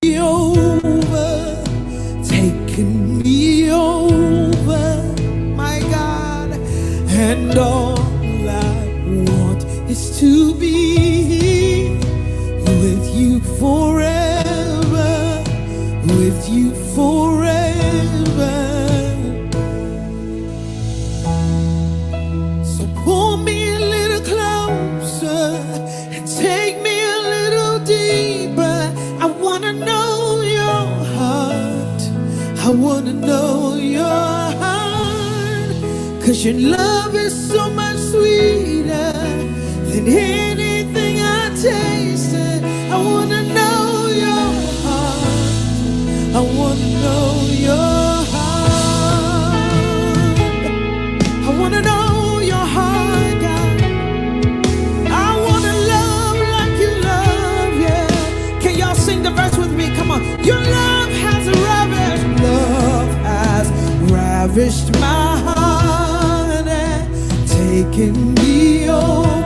me over, taking me over, my God, and all I want is to be with you forever, with you forever. So pull me a little closer and take me a little deeper. I wanna know your heart, I wanna know your heart, 'cause your love is so much sweeter than anything I tasted. I wanna know your heart, I wanna know your heart, I wanna know your heart, God. I wanna love like you love, yeah. Can y'all sing the verse with me? Come on. Your love has ravished my heart and taken me over,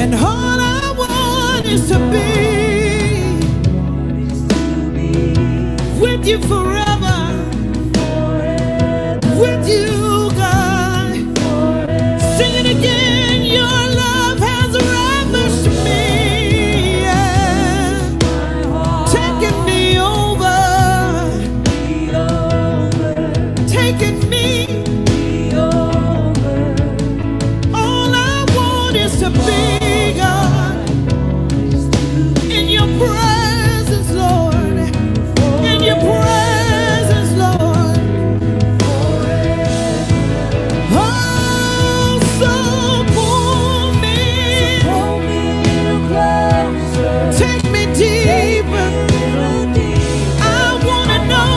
and all I want is to be with you forever, with you, God. Sing it again. Your love has ravished me, yeah. Taking me over, taking me over. All I want is to be, God, in your presence, Lord, in your presence, Lord. Oh, so pull me closer, take me deeper. I wanna know,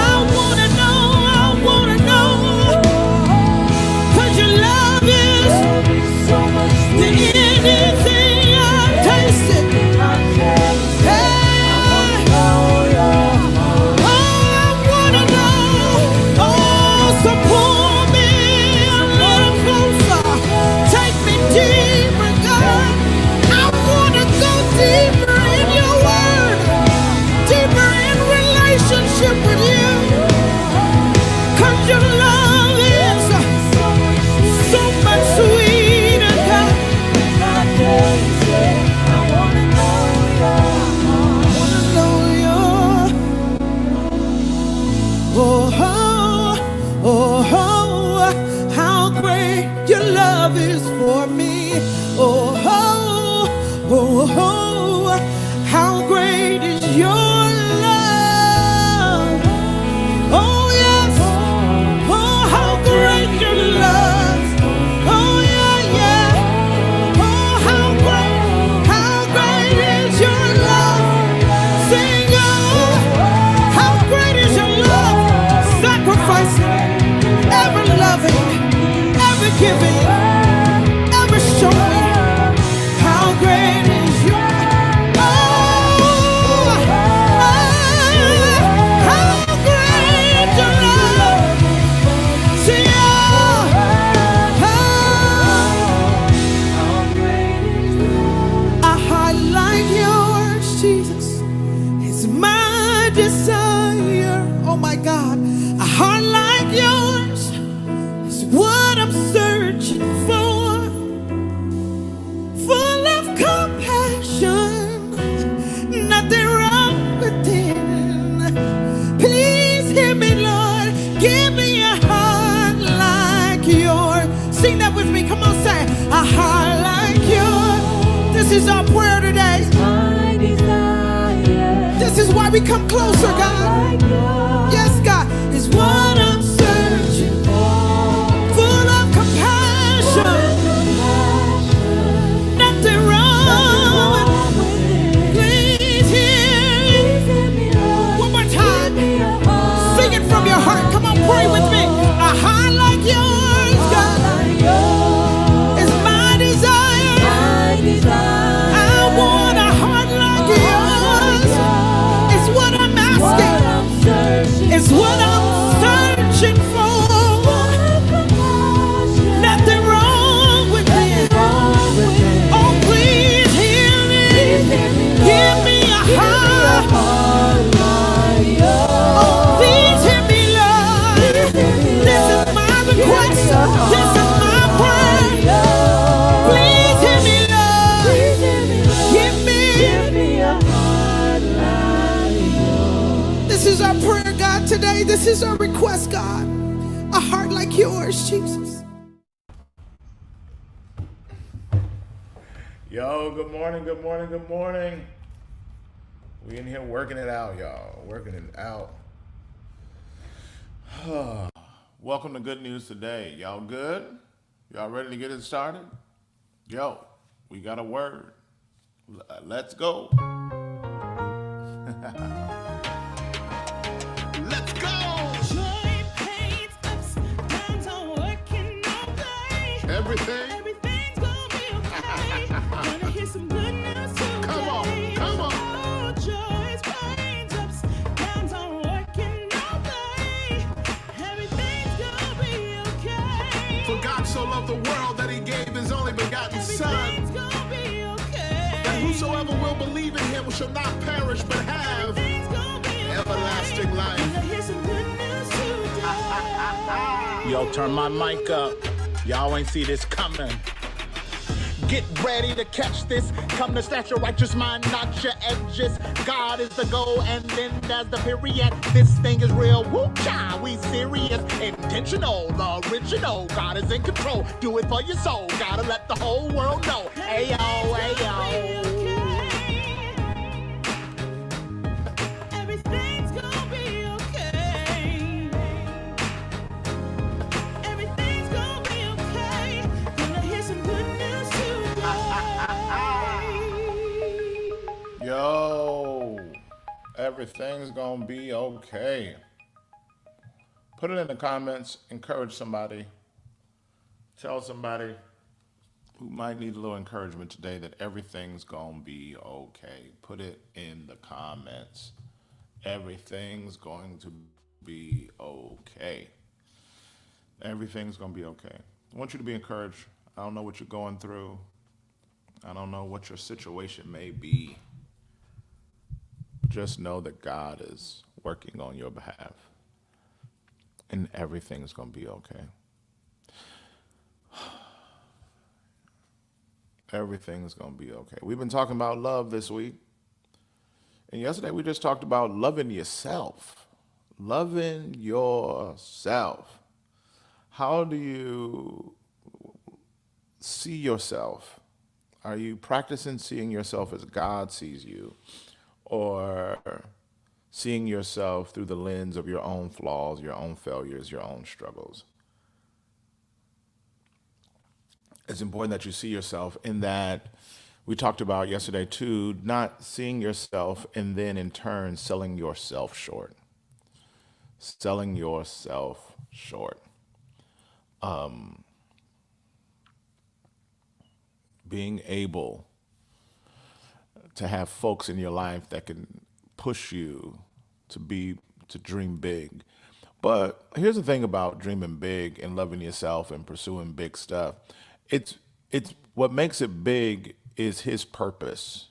I wanna know, I wanna know, 'cause your love is than anything I've tasted. Hey, oh, I wanna know. Oh, so pull me a little closer, take me deeper, God. I wanna go deeper in your word, deeper in relationship with you, 'cause your love is so much sweeter, God. I wanna know your, oh, oh, oh, how great your love is for me. Oh, oh, how great is your love. Oh, yes. Oh, how great your love. Oh, yeah, yeah. Oh, how great is your love. Sing, oh, how great is your love. Sacrificing, ever loving, ever giving, ever showing. How great is your how great your love. See, a heart like yours, Jesus, is my desire. Oh my God, a heart like yours is what I'm searching for. Full of compassion, nothing wrong within. Please hear me, Lord. Give me a heart like yours. Sing that with me. Come on, say a heart like yours. This is our prayer today. This is why we come closer, God. Yes, God, is what I'm searching for. Full of compassion, nothing wrong. Please hear me. One more time. Sing it from your heart. Come on, pray with me. A heart like yours, God, is my desire. I want a heart like yours. It's what I'm asking. This is our request, God. A heart like yours, Jesus. Yo, good morning, good morning, good morning. We in here working it out, y'all. Working it out. Welcome to Good News Today. Y'all good? Y'all ready to get it started? Yo, we got a word. Let's go. Let's go. Joy, pains, ups, downs are working all day. Everything. Everything's gonna be okay. Gonna hear some good news today. Come on, come on. Oh, joys, pains, ups, downs are working all day. Everything's gonna be okay. For God so loved the world that he gave his only begotten Son, Everything's gonna be okay. that whosoever will believe in him shall not perish but have Everything's gonna be okay. everlasting life. Gonna hear some good news today. Yo, turn my mic up. Y'all ain't see this coming. Get ready to catch this. Come to snatch your righteous mind, not your edges. God is the goal, and then there's the period. This thing is real. Woo-cha, we serious. Intentional, original. God is in control. Do it for your soul. Gotta let the whole world know. Ayo, ayo. Everything's gonna be okay. Everything's gonna be okay. Gonna hear some good news today. Yo, everything's gonna be okay. Put it in the comments, encourage somebody, tell somebody who might need a little encouragement today that everything's gonna be okay. Put it in the comments. Everything's going to be okay. Everything's gonna be okay. I want you to be encouraged. I don't know what you're going through. I don't know what your situation may be. Just know that God is working on your behalf. And everything's going to be okay. Everything's going to be okay. We've been talking about love this week. And yesterday we just talked about loving yourself. Loving yourself. How do you see yourself? Are you practicing seeing yourself as God sees you? Or seeing yourself through the lens of your own flaws, your own failures, your own struggles? It's important that you see yourself in that. We talked about yesterday too, not seeing yourself and then in turn selling yourself short. Selling yourself short. Being able to have folks in your life that can push you to dream big. But here's the thing about dreaming big and loving yourself and pursuing big stuff. It's what makes it big is his purpose,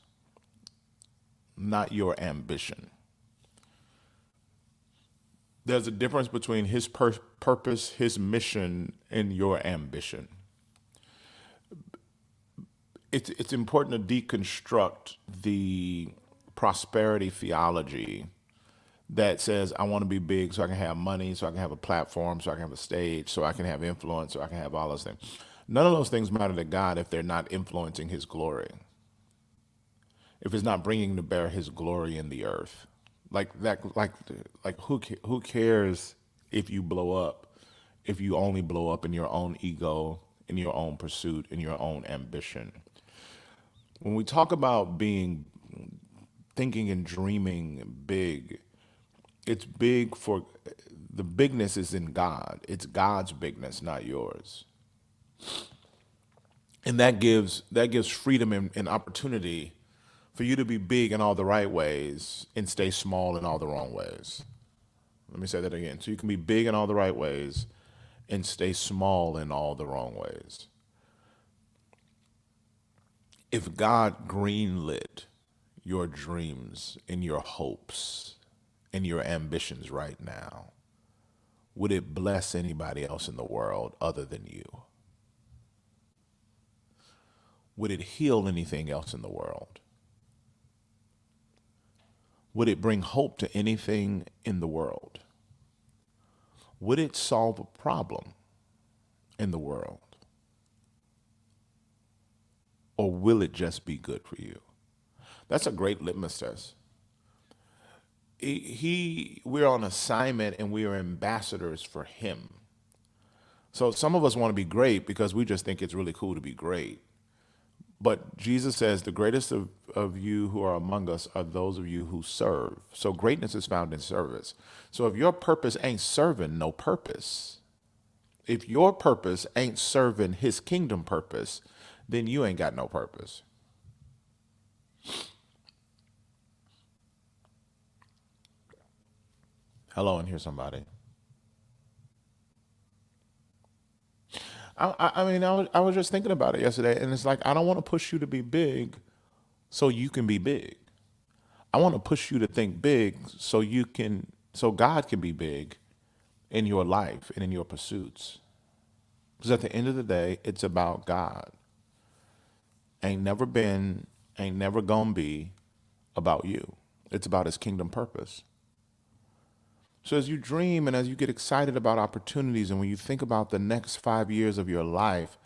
not your ambition. There's a difference between his purpose, his mission, and your ambition. It's important to deconstruct the prosperity theology that says I want to be big so I can have money, so I can have a platform, so I can have a stage, so I can have influence, so I can have all those things. None of those things matter to God if they're not influencing his glory. If it's not bringing to bear his glory in the earth. Like who cares if you blow up, if you only blow up in your own ego, in your own pursuit, in your own ambition. When we talk about thinking and dreaming big, it's big for, the bigness is in God. It's God's bigness, not yours. And that gives freedom and opportunity for you to be big in all the right ways and stay small in all the wrong ways. Let me say that again. So you can be big in all the right ways and stay small in all the wrong ways. If God greenlit your dreams and your hopes and your ambitions right now, would it bless anybody else in the world other than you? Would it heal anything else in the world? Would it bring hope to anything in the world? Would it solve a problem in the world? Or will it just be good for you? That's a great litmus test. We're on assignment and we are ambassadors for him. So some of us want to be great because we just think it's really cool to be great. But Jesus says the greatest of you who are among us are those of you who serve. So greatness is found in service. So if your purpose ain't serving, no purpose. If your purpose ain't serving his kingdom purpose, then you ain't got no purpose. Hello, and here's somebody. I was just thinking about it yesterday, and it's like, I don't want to push you to be big so you can be big. I want to push you to think big so God can be big in your life and in your pursuits. Because at the end of the day, it's about God. Ain't never been, ain't never gonna be about you. It's about his kingdom purpose. So as you dream and as you get excited about opportunities and when you think about the next 5 years of your life,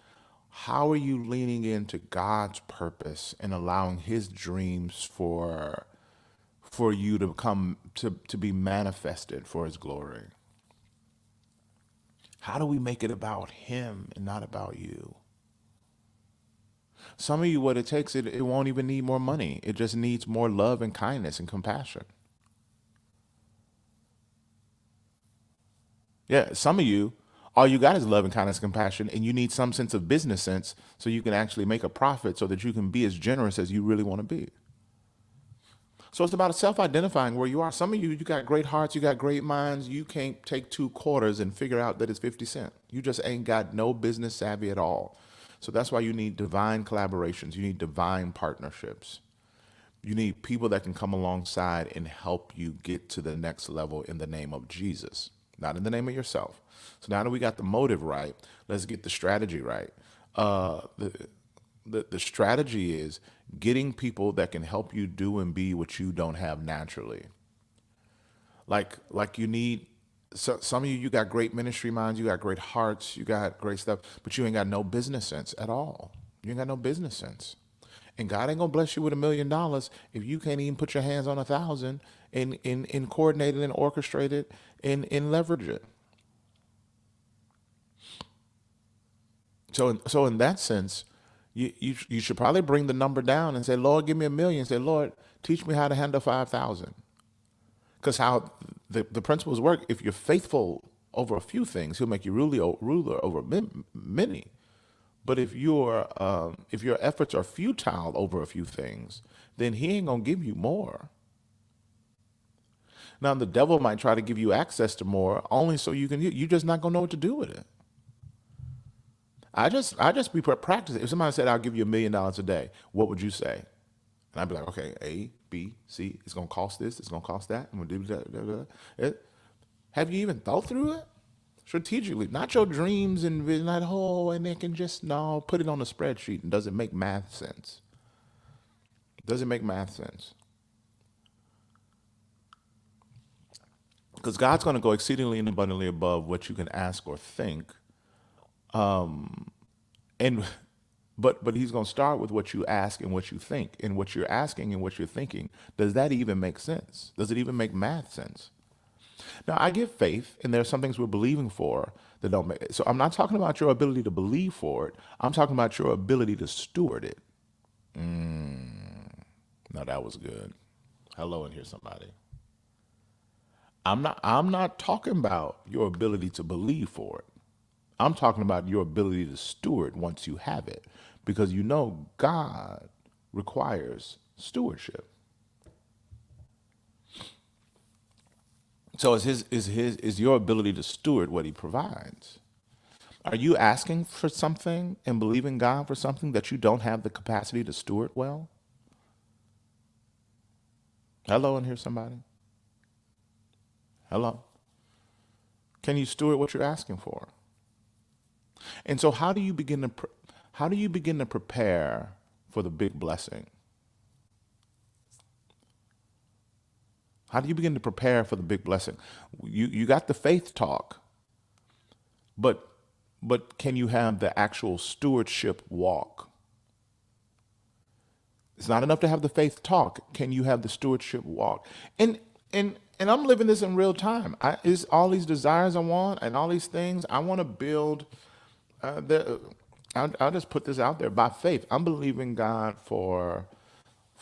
how are you leaning into God's purpose and allowing his dreams for you to come to be manifested for his glory? How do we make it about him and not about you? Some of you, what it takes, it won't even need more money. It just needs more love and kindness and compassion. Yeah, some of you, all you got is love and kindness and compassion, and you need some sense of business sense so you can actually make a profit so that you can be as generous as you really want to be. So it's about self-identifying where you are. Some of you, you got great hearts, you got great minds. You can't take 2 quarters and figure out that it's 50 cents. You just ain't got no business savvy at all. So that's why you need divine collaborations. You need divine partnerships. You need people that can come alongside and help you get to the next level in the name of Jesus, not in the name of yourself. So now that we got the motive right, let's get the strategy right. The strategy is getting people that can help you do and be what you don't have naturally. Like you need, so some of you, you got great ministry minds, you got great hearts, you got great stuff, but you ain't got no business sense at all. You ain't got no business sense. And God ain't gonna bless you with $1,000,000 if you can't even put your hands on 1,000 and coordinate it and orchestrate it and leverage it. So in that sense, you should probably bring the number down and say, Lord, give me 1,000,000. Say, Lord, teach me how to handle 5,000. Because how the principles work, if you're faithful over a few things, he'll make you ruler over many. But if your efforts are futile over a few things, then he ain't gonna give you more. Now the devil might try to give you access to more, only so you just not gonna know what to do with it. I just be practicing. If somebody said I'll give you $1,000,000 a day, what would you say? And I'd be like, okay, A, B, C. It's gonna cost this. It's gonna cost that. I'm gonna do that. Have you even thought through it strategically? Not your dreams and vision. Not and they can just no put it on a spreadsheet. And does it make math sense? Does it make math sense? Because God's gonna go exceedingly and abundantly above what you can ask or think. And but he's going to start with what you ask and what you think, and what you're asking and what you're thinking. Does that even make sense? Does it even make math sense? Now I give faith, and there are some things we're believing for that don't make it. So I'm not talking about your ability to believe for it. I'm talking about your ability to steward it. Now that was good. Hello, and here's somebody. I'm not talking about your ability to believe for it. I'm talking about your ability to steward once you have it, because you know God requires stewardship. So is your ability to steward what he provides. Are you asking for something and believing God for something that you don't have the capacity to steward well? Hello, and here's somebody. Hello. Can you steward what you're asking for? And so how do you begin to prepare for the big blessing? How do you begin to prepare for the big blessing? You got the faith talk, but can you have the actual stewardship walk? It's not enough to have the faith talk. Can you have the stewardship walk? And I'm living this in real time. Is all these desires I want and all these things I want to build. The I'll just put this out there by faith. I'm believing God for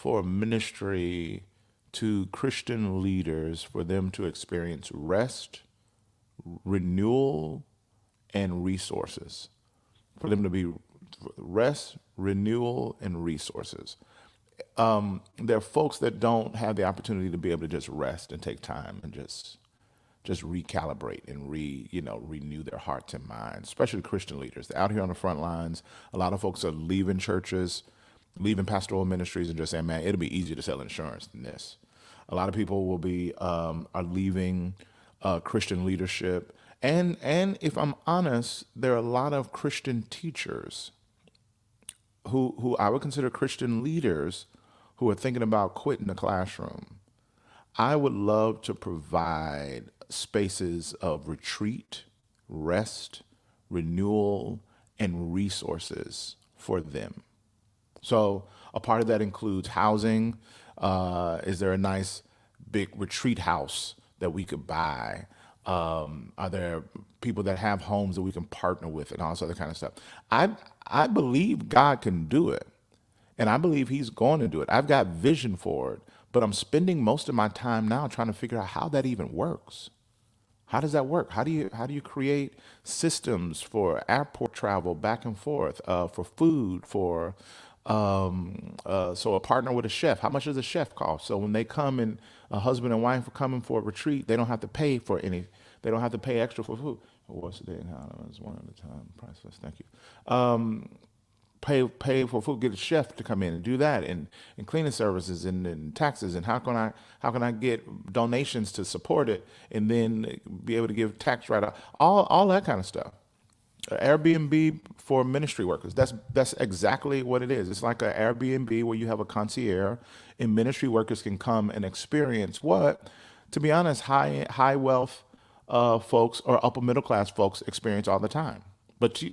ministry to Christian leaders for them to experience rest, renewal, and resources. For them to be rest, renewal, and resources. There are folks that don't have the opportunity to be able to just rest and take time and just recalibrate and renew their hearts and minds, especially Christian leaders. They're out here on the front lines. A lot of folks are leaving churches, leaving pastoral ministries, and just saying, "Man, it'll be easier to sell insurance than this." A lot of people will be are leaving Christian leadership, and if I'm honest, there are a lot of Christian teachers who I would consider Christian leaders who are thinking about quitting the classroom. I would love to provide spaces of retreat, rest, renewal, and resources for them. So a part of that includes housing. Is there a nice big retreat house that we could buy? Are there people that have homes that we can partner with and all this other kind of stuff? I believe God can do it. And I believe he's going to do it. I've got vision for it, but I'm spending most of my time now trying to figure out how that even works. How does that work? How do you create systems for airport travel back and forth, for food, for so a partner with a chef? How much does a chef cost? So when they come and a husband and wife are coming for a retreat, they don't have to pay for any. They don't have to pay extra for food. What's the date? It's one at a time. Priceless. Thank you. Pay for food, get a chef to come in and do that, and cleaning services and taxes, and how can I get donations to support it, and then be able to give tax write-off, all that kind of stuff. Airbnb for ministry workers. That's exactly what it is. It's like an Airbnb where you have a concierge, and ministry workers can come and experience what, to be honest, high wealth folks or upper middle class folks experience all the time. But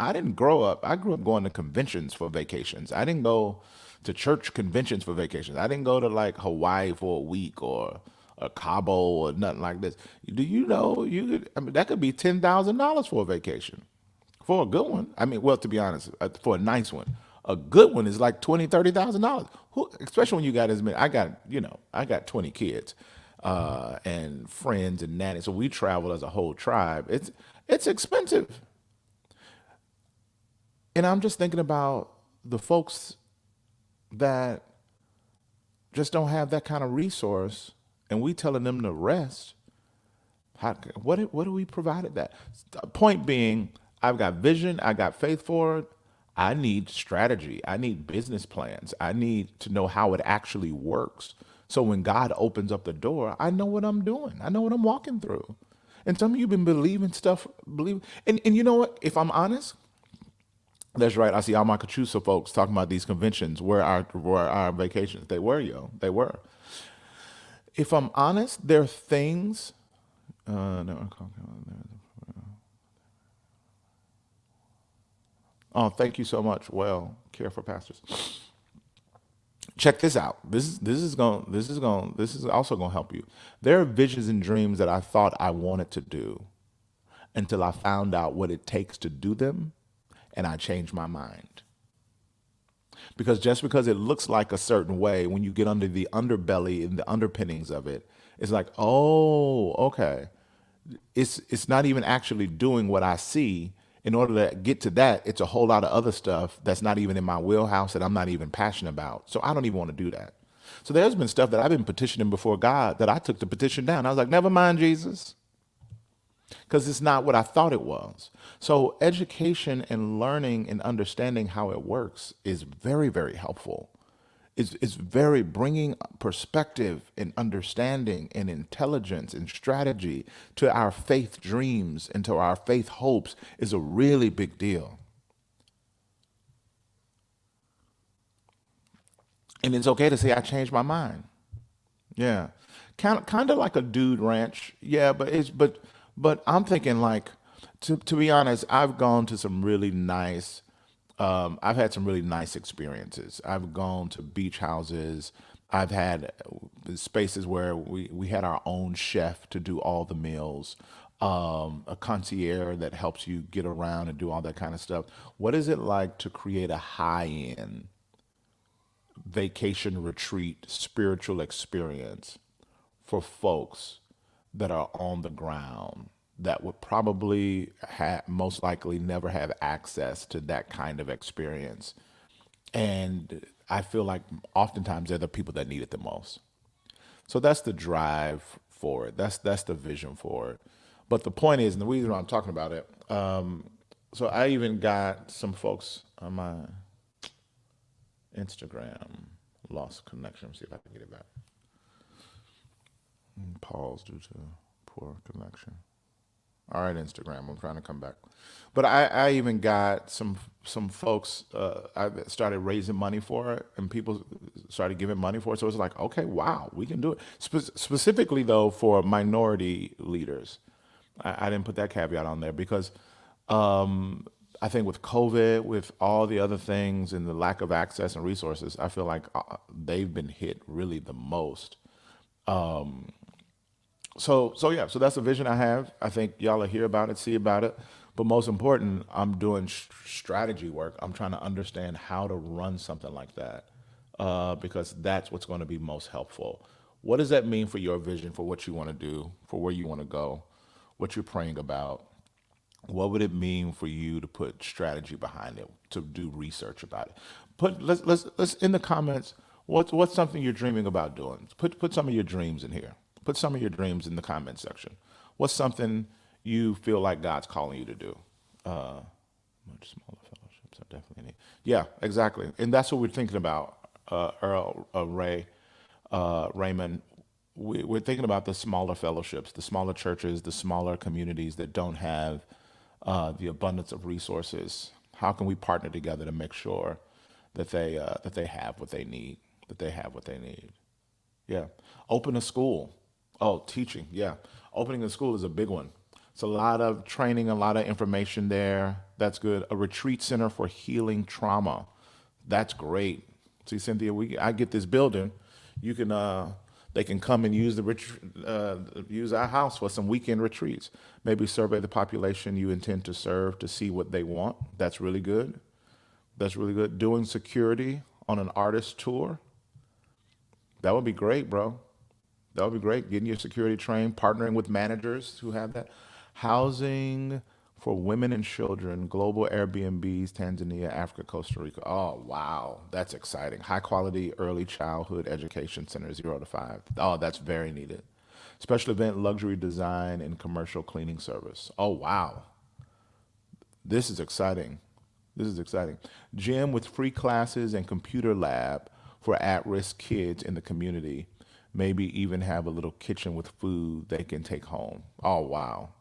I didn't grow up. I grew up going to conventions for vacations. I didn't go to church conventions for vacations. I didn't go to like Hawaii for a week or Cabo or nothing like this. Do you know that could be $10,000 for a vacation, for a good one. I mean, well, to be honest, for a nice one, a good one is like $20,000, $30,000. Especially when you got as many. I got 20 kids, and friends and nannies. So we travel as a whole tribe. It's expensive. And I'm just thinking about the folks that just don't have that kind of resource, and we telling them to rest. What do we provided that? Point being, I've got vision, I got faith for it. I need strategy. I need business plans. I need to know how it actually works. So when God opens up the door, I know what I'm doing. I know what I'm walking through. And some of you have been believing stuff, and you know what? If I'm honest, that's right. I see all my Cachusa folks talking about these conventions. Where our vacations? They were, They were. If I'm honest, there are things. No, oh, thank you so much. Well, care for pastors. Check this out. This is also going to help you. There are visions and dreams that I thought I wanted to do until I found out what it takes to do them, and I changed my mind. Because just because it looks like a certain way, when you get under the underbelly and the underpinnings of it, it's like, oh, okay. It's not even actually doing what I see. In order to get to that, it's a whole lot of other stuff that's not even in my wheelhouse that I'm not even passionate about. So I don't even want to do that. So there's been stuff that I've been petitioning before God that I took the petition down. I was like, never mind, Jesus, because it's not what I thought it was. So education and learning and understanding how it works is very, very helpful. It's very bringing perspective and understanding and intelligence and strategy to our faith dreams and to our faith hopes is a really big deal. And it's okay to say I changed my mind. Yeah, kind of like a dude ranch. Yeah, but I'm thinking like To be honest, I've gone to some really nice. I've had some really nice experiences. I've gone to beach houses. I've had spaces where we had our own chef to do all the meals, a concierge that helps you get around and do all that kind of stuff. What is it like to create a high end vacation retreat spiritual experience for folks that are on the ground that would probably most likely never have access to that kind of experience? And I feel like oftentimes they're the people that need it the most. So that's the drive for it. That's the vision for it. But the point is, and the reason why I'm talking about it, so I even got some folks on my Instagram lost connection. Let me see if I can get it back. Pause due to poor connection. All right, Instagram. I'm trying to come back, but I even got some folks. I started raising money for it, and people started giving money for it. So it's like, okay, wow, we can do it. Specifically though, for minority leaders, I didn't put that caveat on there because I think with COVID, with all the other things and the lack of access and resources, I feel like they've been hit really the most. So yeah, so that's the vision I have. I think y'all will hear about it, see about it, but most important, I'm doing strategy work. I'm trying to understand how to run something like that, because that's what's going to be most helpful. What does that mean for your vision, for what you want to do, for where you want to go, what you're praying about? What would it mean for you to put strategy behind it, to do research about it? Let's in the comments. What's something you're dreaming about doing? Put some of your dreams in here. Put some of your dreams in the comment section. What's something you feel like God's calling you to do? Much smaller fellowships are definitely need. Yeah, exactly, and that's what we're thinking about. Earl Raymond, we're thinking about the smaller fellowships, the smaller churches, the smaller communities that don't have the abundance of resources. How can we partner together to make sure that they have what they need? That they have what they need. Yeah. Open a school. Oh, teaching. Yeah. Opening a school is a big one. It's a lot of training, a lot of information there. That's good. A retreat center for healing trauma. That's great. See, Cynthia, I get this building. You can they can come and use use our house for some weekend retreats. Maybe survey the population you intend to serve to see what they want. That's really good. That's really good. Doing security on an artist tour. That would be great, bro. That would be great. Getting your security trained, partnering with managers who have that. Housing for women and children, global Airbnbs, Tanzania, Africa, Costa Rica. Oh, wow. That's exciting. High quality early childhood education center, 0 to 5. Oh, that's very needed. Special event luxury design and commercial cleaning service. Oh, wow. This is exciting. This is exciting. Gym with free classes and computer lab for at-risk kids in the community. Maybe even have a little kitchen with food they can take home. Oh, wow.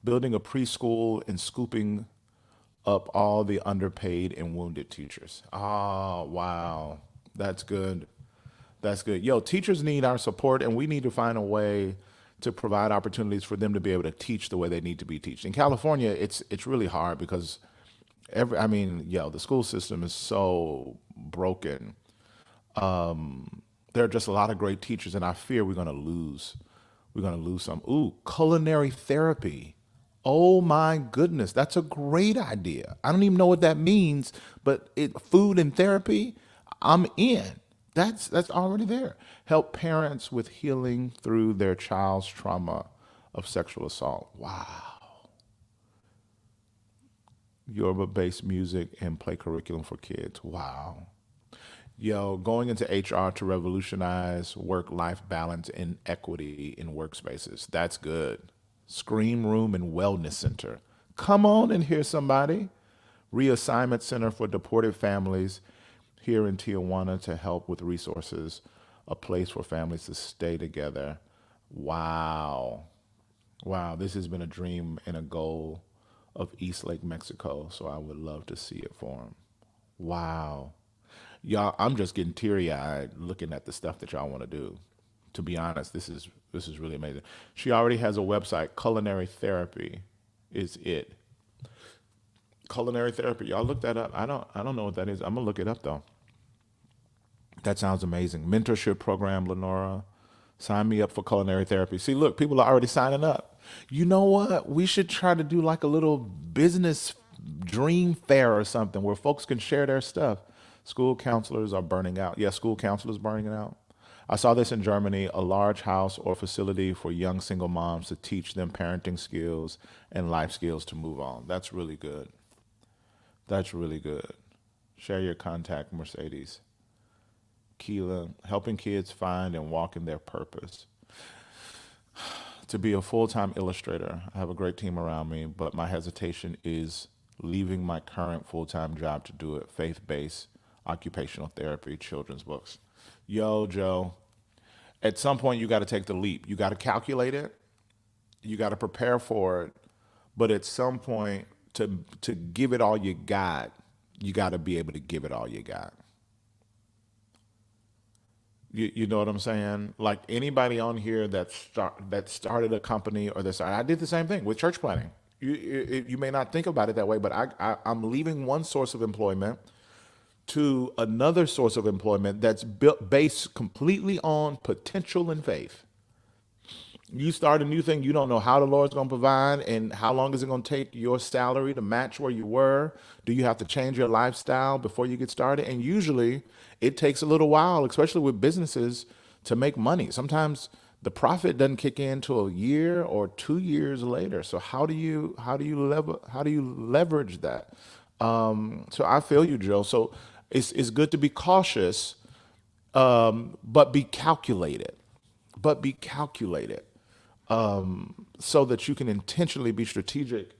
Building a preschool and scooping up all the underpaid and wounded teachers. Oh, wow. That's good. That's good. Yo, teachers need our support, and we need to find a way to provide opportunities for them to be able to teach the way they need to be taught. In California, it's really hard because the school system is so broken. There are just a lot of great teachers, and I fear we're going to lose. We're going to lose some. Ooh, culinary therapy. Oh my goodness, that's a great idea. I don't even know what that means, but food and therapy, I'm in. That's already there. Help parents with healing through their child's trauma of sexual assault. Wow. Yoruba-based music and play curriculum for kids. Wow. Yo, going into HR to revolutionize work-life balance and equity in workspaces. That's good. Scream room and wellness center. Come on and hear somebody. Reassignment center for deported families here in Tijuana to help with resources. A place for families to stay together. Wow. Wow, this has been a dream and a goal of East Lake, Mexico, so I would love to see it for them. Wow. Y'all, I'm just getting teary-eyed looking at the stuff that y'all want to do. To be honest, this is really amazing. She already has a website, culinary therapy is it. Culinary therapy. Y'all look that up. I don't know what that is. I'm gonna look it up though. That sounds amazing. Mentorship program, Lenora. Sign me up for culinary therapy. See, look, people are already signing up. You know what? We should try to do like a little business dream fair or something where folks can share their stuff. School counselors are burning out. Yeah, school counselors burning out. I saw this in Germany, a large house or facility for young single moms to teach them parenting skills and life skills to move on. That's really good. That's really good. Share your contact, Mercedes. Keela, helping kids find and walk in their purpose. To be a full time illustrator, I have a great team around me, but my hesitation is leaving my current full time job to do it. Faith based occupational therapy, children's books. Yo, Joe, at some point you got to take the leap. You got to calculate it, you got to prepare for it, but at some point, to give it all you got to be able to give it all you got. You know what I'm saying? Like anybody on here that started a company or this, I did the same thing with church planting. You may not think about it that way, but I'm leaving one source of employment to another source of employment that's built based completely on potential and faith. You start a new thing, you don't know how the Lord's going to provide and how long is it going to take your salary to match where you were. Do you have to change your lifestyle before you get started? And usually it takes a little while, especially with businesses, to make money. Sometimes the profit doesn't kick in till a year or 2 years later. So how do you leverage that? So I feel you, Joe. So it's good to be cautious, but be calculated. But be calculated, so that you can intentionally be strategic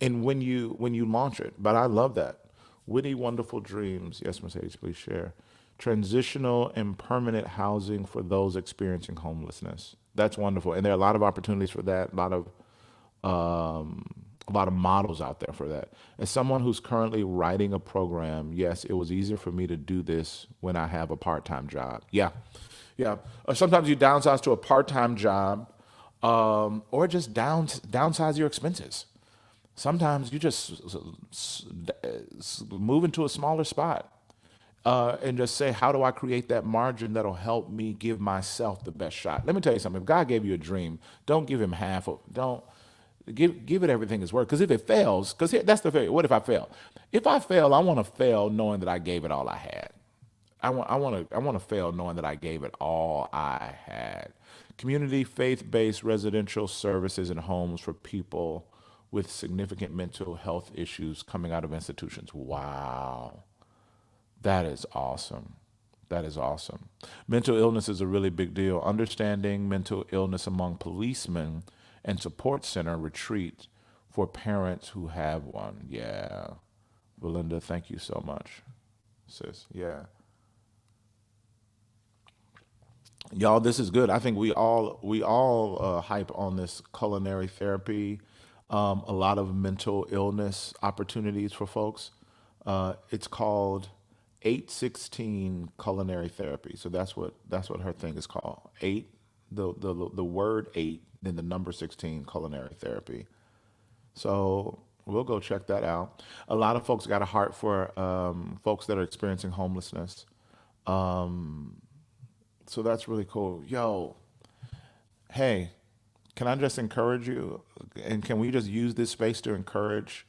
in when you launch it. But I love that. Witty, wonderful dreams. Yes, Mercedes, please share. Transitional and permanent housing for those experiencing homelessness. That's wonderful, and there are a lot of opportunities for that. A lot of models out there for that. As someone who's currently writing a program, yes, it was easier for me to do this when I have a part-time job. Yeah, yeah. Or sometimes you downsize to a part-time job, or just downsize your expenses. Sometimes you just move into a smaller spot, and just say, how do I create that margin that'll help me give myself the best shot? Let me tell you something. If God gave you a dream, don't give him half of. Don't give it everything it's worth. Because if it fails, that's the failure. What if I fail? If I fail, I want to fail knowing that I gave it all I had. I want to fail knowing that I gave it all I had. Community faith-based residential services and homes for people with significant mental health issues coming out of institutions. Wow. That is awesome. That is awesome. Mental illness is a really big deal. Understanding mental illness among policemen and support center retreat for parents who have one. Yeah. Belinda, thank you so much, sis. Yeah. Y'all, this is good. I think we all hype on this culinary therapy. A lot of mental illness opportunities for folks. It's called 816 culinary therapy. So that's what her thing is called. The word eight, then the number 16 culinary therapy. So we'll go check that out. A lot of folks got a heart for folks that are experiencing homelessness. So that's really cool. Yo, hey, can I just encourage you? And can we just use this space to encourage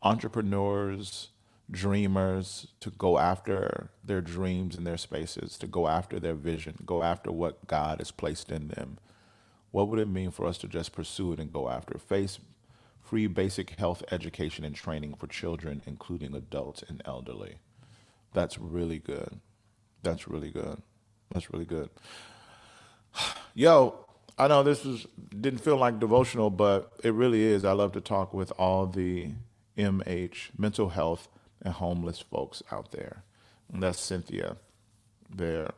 entrepreneurs, dreamers to go after their dreams and their spaces, to go after their vision, go after what God has placed in them? What would it mean for us to just pursue it and go after? Face free basic health education and training for children, including adults and elderly. That's really good. That's really good. That's really good. Yo, I know didn't feel like devotional, but it really is. I love to talk with all the mental health and homeless folks out there. And that's Cynthia there.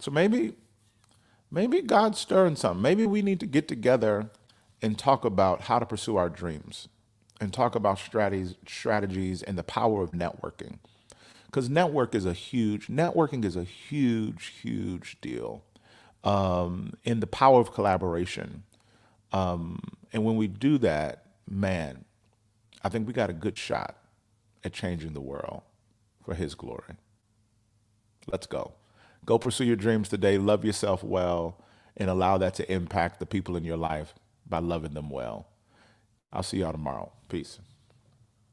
So maybe God's stirring something. Maybe we need to get together and talk about how to pursue our dreams and talk about strategies and the power of networking. Because networking is a huge, huge deal, in the power of collaboration. And when we do that, man, I think we got a good shot at changing the world for his glory. Let's go. Go pursue your dreams today. Love yourself well and allow that to impact the people in your life by loving them well. I'll see y'all tomorrow. Peace.